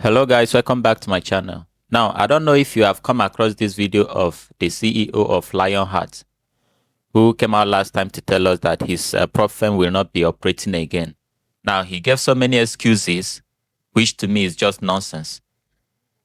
Hello guys, welcome back to my channel. Now, I don't know if you have come across this video of the CEO of Hart, who came out last time to tell us that his prop firm will not be operating again. Now, he gave so many excuses, which to me is just nonsense.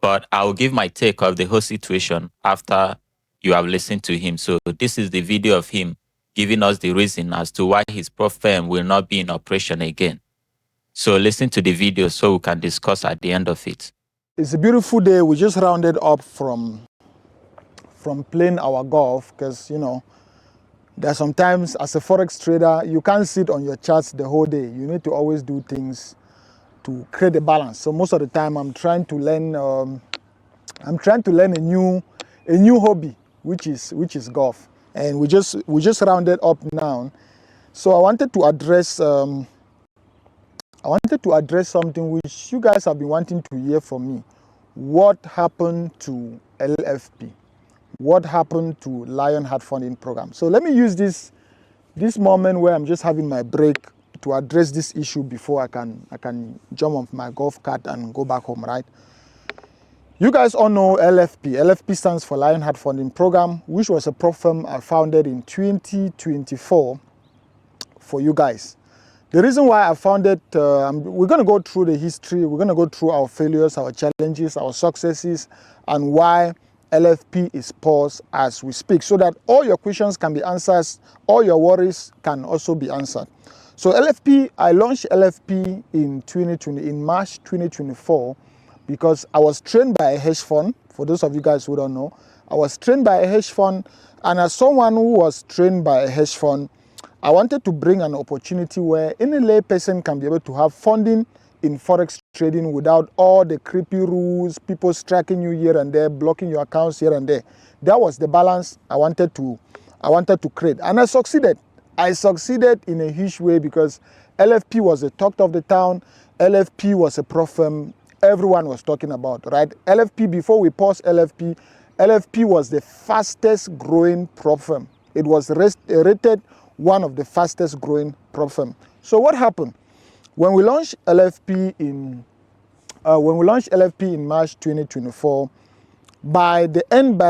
But I will give my take of the whole situation after you have listened to him. So this is the video of him giving us the reason as to why his prop firm will not be in operation again. So listen to the video so we can discuss at the end of it. It's a beautiful day. We just rounded up from playing our golf because, you know, there's sometimes as a forex trader, you can't sit on your charts the whole day. You need to always do things to create a balance. So most of the time, I'm trying to learn a new hobby, which is golf. And we just rounded up now. So I wanted to address something which you guys have been wanting to hear from me. What happened to LFP? What happened to Hart funding program? So let me use this moment where I'm just having my break to address this issue before I can jump off my golf cart and go back home, right? You guys all know LFP. LFP stands for Hart funding program, which was a prop firm I founded in 2024 for you guys. The reason why I founded, we're going to go through the history, we're going to go through our failures, our challenges, our successes, and why LFP is paused as we speak, so that all your questions can be answered, all your worries can also be answered. So LFP, I launched LFP in March 2024, because I was trained by a hedge fund. For those of you guys who don't know, I was trained by a hedge fund, and as someone who was trained by a hedge fund, I wanted to bring an opportunity where any lay person can be able to have funding in forex trading without all the creepy rules, people striking you here and there, blocking your accounts here and there. That was the balance I wanted to create, and I succeeded. I succeeded in a huge way because LFP was the talk of the town. LFP was a prop firm everyone was talking about, right? LFP, before we paused LFP, LFP was the fastest growing prop firm. It was rated one of the fastest growing prop firm. So what happened when we launched LFP in March 2024? By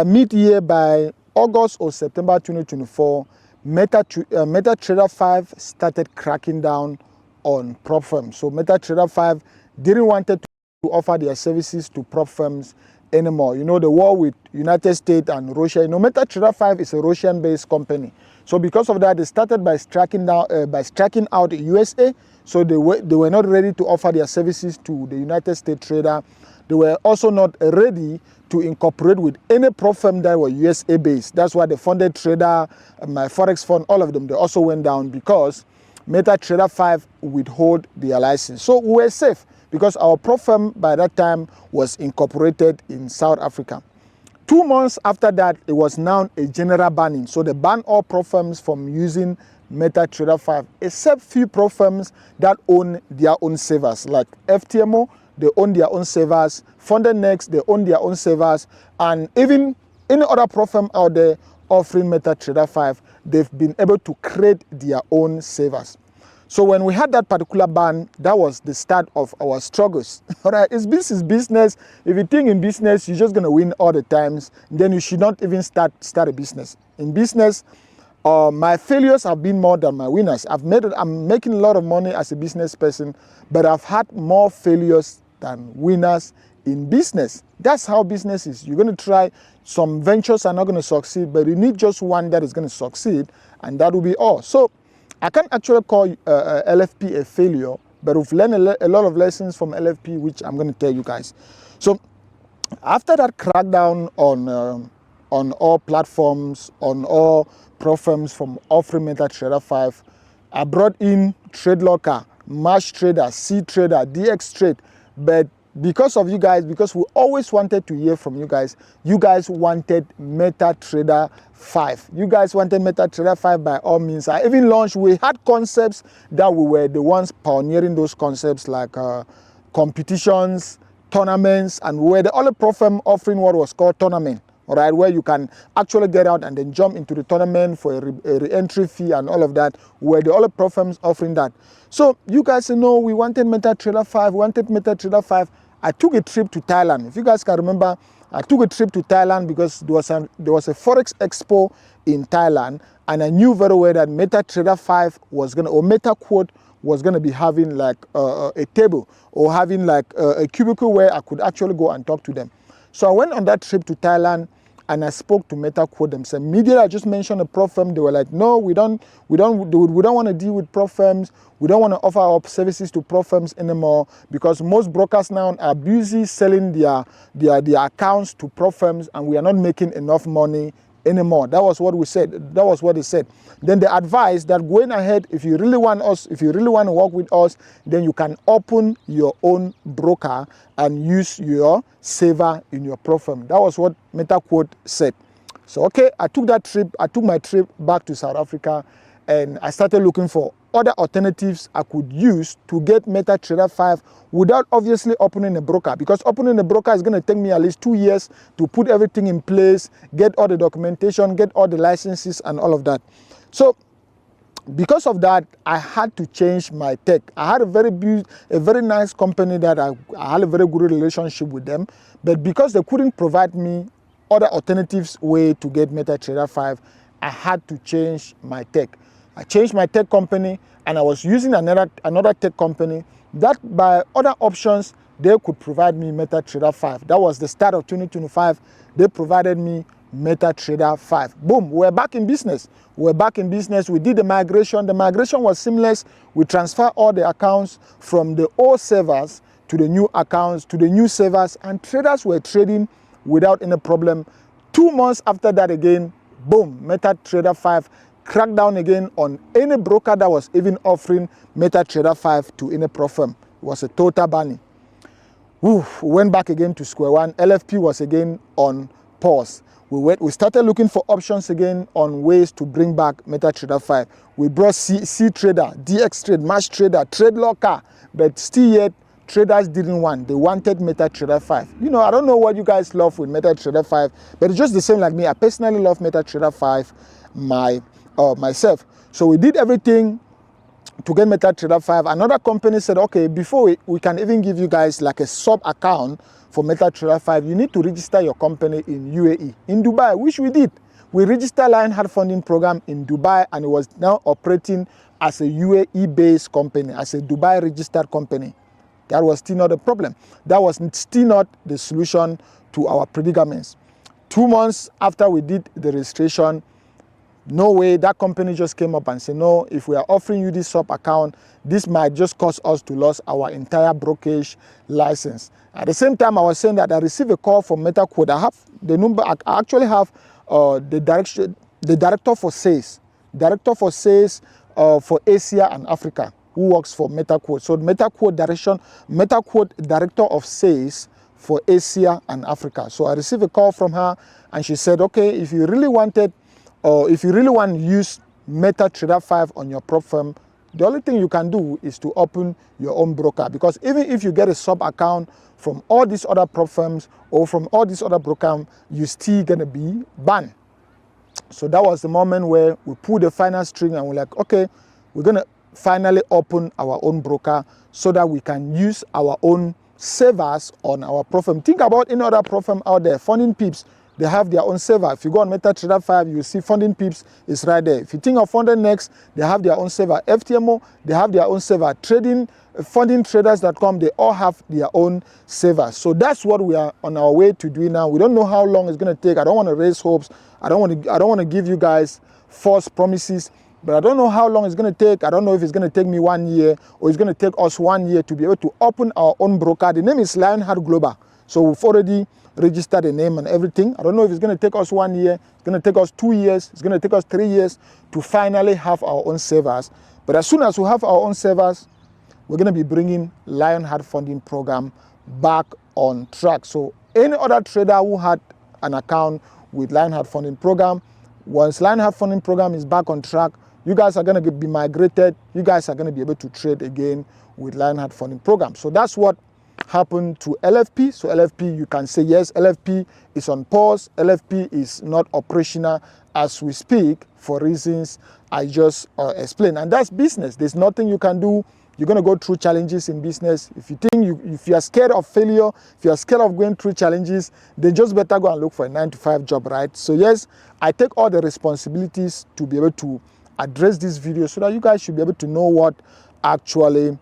mid-year, by August or September 2024, MetaTrader 5 started cracking down on prop firms. So MetaTrader 5 didn't want to offer their services to prop firms anymore. You know, the war with United States and Russia. You know, MetaTrader 5 is a Russian-based company. So because of that, they started by striking out USA. So they were not ready to offer their services to the United States trader. They were also not ready to incorporate with any prop firm that were USA based. That's why the funded trader, my forex fund, all of them, they also went down because MetaTrader 5 withhold their license. So we were safe because our prop firm by that time was incorporated in South Africa. 2 months after that, it was now a general banning. So they banned all prop firms from using MetaTrader 5, except few prop firms that own their own servers, like FTMO, they own their own servers, Funded Next, they own their own servers, and even any other prop firm out there offering MetaTrader 5, they've been able to create their own servers. So when we had that particular ban, that was the start of our struggles. All right, it's business. If you think in business, you're just gonna win all the times, then you should not even start a business. In business, my failures have been more than my winners. I'm making a lot of money as a business person, but I've had more failures than winners in business. That's how business is. You're gonna try, some ventures are not gonna succeed, but you need just one that is gonna succeed, and that will be all. So I can't actually call LFP a failure, but we've learned a lot of lessons from LFP, which I'm going to tell you guys. So after that crackdown on all platforms, on all prop firms from offering MetaTrader 5, I brought in TradeLocker, Marsh Trader, C Trader, DX Trade, but because of you guys, because we always wanted to hear from you guys wanted MetaTrader 5. You guys wanted MetaTrader 5 by all means. I even launched, we had concepts that we were the ones pioneering those concepts, like competitions, tournaments, and we were the only prop firm offering what was called tournament. All right, where you can actually get out and then jump into the tournament for a re-entry fee and all of that. We're the only prop firms offering that. So you guys know we wanted MetaTrader 5, I took a trip to Thailand. If you guys can remember, I took a trip to Thailand because there was a Forex Expo in Thailand, and I knew very well that MetaTrader 5 was going to, or MetaQuote was going to be having like a table or having like a cubicle where I could actually go and talk to them. So I went on that trip to Thailand and I spoke to MetaQuote themselves. Immediately I just mentioned a prop firm. They were like, no, we don't want to deal with prop firms. We don't want to offer our services to prop firms anymore, because most brokers now are busy selling their accounts to prop firms, and we are not making enough money anymore. That was what we said. That was what they said. Then they advised that going ahead, if you really want to work with us, then you can open your own broker and use your saver in your prop firm. That was what MetaQuote said. So okay, I took my trip back to South Africa, and I started looking for other alternatives I could use to get MetaTrader 5 without obviously opening a broker, because opening a broker is going to take me at least 2 years to put everything in place, get all the documentation, get all the licenses and all of that. So because of that, I had to change my tech. I had a very nice company that I had a very good relationship with them, but because they couldn't provide me other alternatives way to get MetaTrader 5, I had to change my tech. I changed my tech company, and I was using another tech company that by other options, they could provide me MetaTrader 5. That was the start of 2025. They provided me MetaTrader 5. Boom, we're back in business. We did the migration. The migration was seamless. We transferred all the accounts from the old servers to the new accounts, to the new servers, and traders were trading without any problem. 2 months after that again, boom, MetaTrader 5 cracked down again on any broker that was even offering MetaTrader 5 to any prop firm. It was a total banning. We went back again to square one. LFP was again on pause. We started looking for options again on ways to bring back MetaTrader 5. We brought C Trader, DX Trade, Match Trader, Trade Locker, but still yet traders didn't want. They wanted MetaTrader 5. You know, I don't know what you guys love with MetaTrader 5, but it's just the same like me. I personally love MetaTrader 5 myself. So we did everything to get MetaTrader 5. Another company said, okay, before we can even give you guys like a sub account for MetaTrader 5, you need to register your company in UAE, in Dubai, which we did. We registered Lionheart Funding Program in Dubai, and it was now operating as a UAE-based company, as a Dubai-registered company. That was still not a problem. That was still not the solution to our predicaments. 2 months after we did the registration, no way, that company just came up and said, no, if we are offering you this sub account, this might just cause us to lose our entire brokerage license. At the same time, I was saying that I received a call from MetaQuote. I have the number, I actually have the director for sales for Asia and Africa, who works for MetaQuote. So MetaQuote director of sales for Asia and Africa. So I received a call from her, and she said, okay, if you really want to use MetaTrader 5 on your prop firm, the only thing you can do is to open your own broker, because even if you get a sub account from all these other prop firms or from all these other brokers, you're still gonna be banned. So that was the moment where we pulled the final string and we're like, okay, we're gonna finally open our own broker so that we can use our own servers on our prop firm. Think about any other prop firm out there, Funding Peeps. They have their own server. If you go on MetaTrader 5, you will see Funding Peeps is right there. If you think of Funding Next, they have their own server. FTMO, they have their own server. FundingTraders.com, they all have their own servers. So that's what we are on our way to doing now. We don't know how long it's going to take. I don't want to raise hopes. I don't want to give you guys false promises, but I don't know how long it's going to take. I don't know if it's going to take me 1 year or it's going to take us 1 year to be able to open our own broker. The name is Lionheart Global. So we've already registered the name and everything. I don't know if it's going to take us 1 year, it's going to take us 2 years, it's going to take us 3 years to finally have our own servers. But as soon as we have our own servers, we're going to be bringing Lionheart Funding Program back on track. So any other trader who had an account with Lionheart Funding Program, once Lionheart Funding Program is back on track, you guys are going to be migrated. You guys are going to be able to trade again with Lionheart Funding Program. So that's what happened to LFP. So LFP, you can say yes, LFP is on pause. LFP is not operational as we speak for reasons I just explained. And that's business. There's nothing you can do You're going to go through challenges in business. If you think if you are scared of failure, if you are scared of going through challenges, then just better go and look for a 9-to-5 job, right? So yes, I take all the responsibilities to be able to address this video so that you guys should be able to know what actually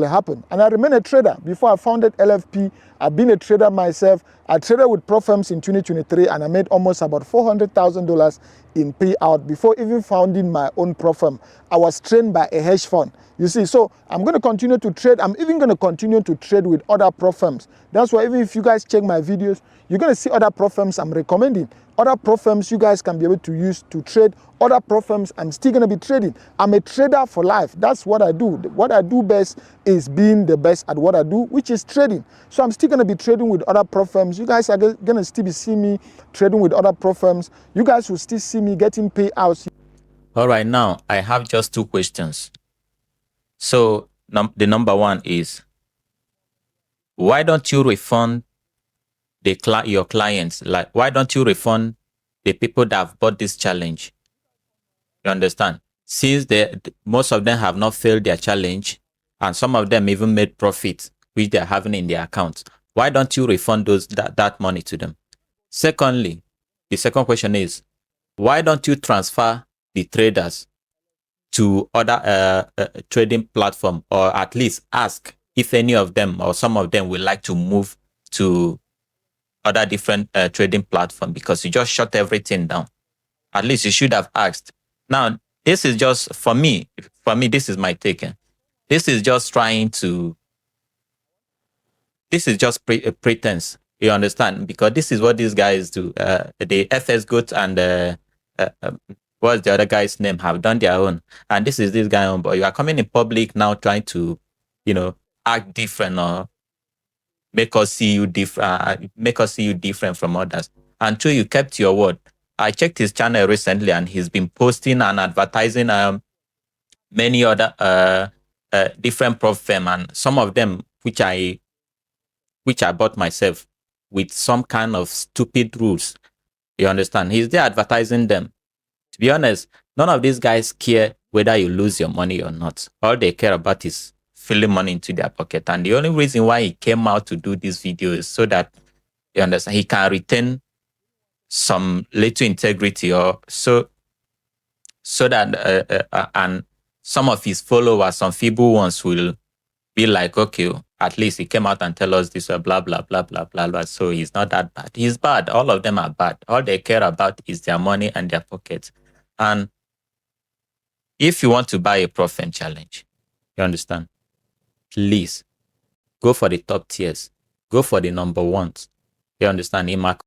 happened. And I remain a trader. Before I founded LFP, I've been a trader myself. I traded with pro firms in 2023 and I made almost about $400,000 in payout before even founding my own pro firm. I was trained by a hedge fund. You see, so I'm going to continue to trade. I'm even going to continue to trade with other pro firms. That's why even if you guys check my videos, you're going to see other pro firms I'm recommending. Other pro firms you guys can be able to use to trade. Other pro firms I'm still going to be trading. I'm a trader for life. That's what I do. What I do best is being the best at what I do, which is trading. So I'm still going to be trading with other pro firms. You guys are going to still be seeing me trading with other pro firms. You guys will still see me getting payouts. All right, now I have just 2 questions. So the number one is, why don't you refund your clients? Like, why don't you refund the people that have bought this challenge? You understand? Since most of them have not failed their challenge, and some of them even made profit, which they're having in their accounts, why don't you refund that money to them? Secondly, the second question is, why don't you transfer the traders to other trading platform, or at least ask if any of them or some of them would like to move to other different trading platform, because you just shut everything down. At least you should have asked. Now, this is just, for me, this is my take. This is just pretense. You understand? Because this is what these guys do. The FS Goat and what's the other guy's name have done their own. And this is this guy on, but you are coming in public now trying to, act different or make us see you different from others. Until you kept your word. I checked his channel recently and he's been posting and advertising many other different prop firm, and some of them which I bought myself with some kind of stupid rules. You understand? He's there advertising them. To be honest, none of these guys care whether you lose your money or not. All they care about is filling money into their pocket. And the only reason why he came out to do this video is so that, you understand, he can retain some little integrity, or so that and some of his followers, some feeble ones, will be like, okay, at least he came out and tell us this, blah, blah, blah, blah, blah, blah. So he's not that bad. He's bad. All of them are bad. All they care about is their money and their pockets. And if you want to buy a prop firm challenge, you understand, please go for the top tiers. Go for the number ones. You understand? In my